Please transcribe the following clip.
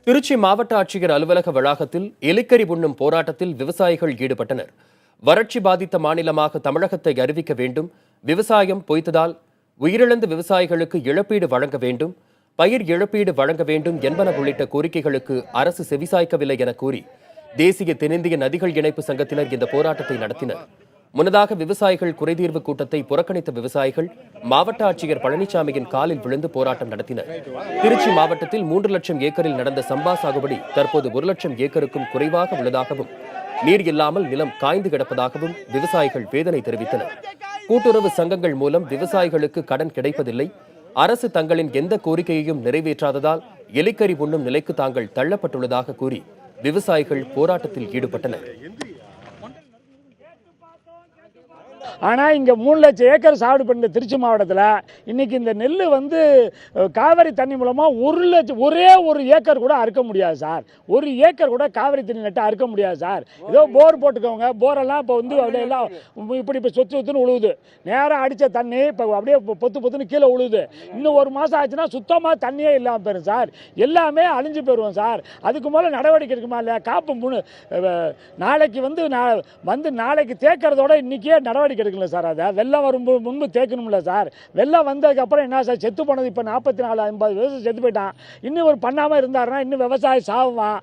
திருச்சி மாவட்ட ஆட்சியர் அலுவலக வளாகத்தில் எலிக்கறி உண்ணும் போராட்டத்தில் விவசாயிகள் ஈடுபட்டனர். வறட்சி பாதித்த மாநிலமாக தமிழகத்தை அறிவிக்க வேண்டும், விவசாயம் பொய்த்ததால் உயிரிழந்த விவசாயிகளுக்கு இழப்பீடு வழங்க வேண்டும், பயிர் இழப்பீடு வழங்க வேண்டும் என்பன உள்ளிட்ட கோரிக்கைகளுக்கு அரசு செவிசாய்க்கவில்லை என கூறி தேசிய தென்னிந்திய நதிகள் இணைப்பு சங்கத்தினர் இந்த போராட்டத்தை நடத்தினர். முன்னதாக விவசாயிகள் குறைதீர்வு கூட்டத்தை புறக்கணித்த விவசாயிகள் மாவட்ட ஆட்சியர் பழனிசாமியின் காலில் விழுந்து போராட்டம் நடத்தினர். திருச்சி மாவட்டத்தில் 3 லட்சம் ஏக்கரில் நடந்த சம்பா சாகுபடி தற்போது 1 லட்சம் ஏக்கருக்கும் குறைவாக உள்ளதாகவும், நீர் இல்லாமல் நிலம் காய்ந்து கிடப்பதாகவும் விவசாயிகள் வேதனை தெரிவித்தனர். கூட்டுறவு சங்கங்கள் மூலம் விவசாயிகளுக்கு கடன் கிடைப்பதில்லை, அரசு தங்களின் எந்த கோரிக்கையையும் நிறைவேற்றாததால் எலிக்கறி உண்ணும் நிலைக்கு தாங்கள் தள்ளப்பட்டுள்ளதாக கூறி விவசாயிகள் போராட்டத்தில் ஈடுபட்டனர். ஆனால் இங்கே 3 லட்சம் ஏக்கர் சாகுபடி பண்ண திருச்சி மாவட்டத்தில் இன்றைக்கி இந்த நெல் காவிரி தண்ணி மூலமாக ஒரே ஒரு ஏக்கர் கூட அறுக்க முடியாது சார். ஒரு ஏக்கர் கூட காவிரி தண்ணி நட்டு அறுக்க முடியாது சார். ஏதோ போர் போட்டுக்கோங்க, போரெல்லாம் இப்போ அப்படியெல்லாம் இப்போ சொத்துன்னு உழுவுது. நேராக அடித்த தண்ணி இப்போ அப்படியே பொத்துன்னு கீழே உழுவுது. இன்னும் 1 மாதம் ஆச்சுன்னா சுத்தமாக தண்ணியே இல்லாமல் போயிடும் சார். எல்லாமே அழிஞ்சு போயிடுவோம் சார். அதுக்கு மேலே நடவடிக்கை இருக்குமா இல்லையா? காப்பு நாளைக்கு நாளைக்கு தேக்கிறதோட இன்றைக்கே நடவடிக்கை எடுக்கல சார். அதை வெள்ளம் வரும் முன்பு தேக்கணும்ல சார். வெள்ளம் வந்ததுக்கப்புறம் என்ன சார், செத்து போனது இப்போ 44-50 விவசாயம் செத்து போயிட்டான். இன்னும் ஒரு பண்ணாமல் இருந்தாருன்னா இன்னும் விவசாயம் சாவுவான்.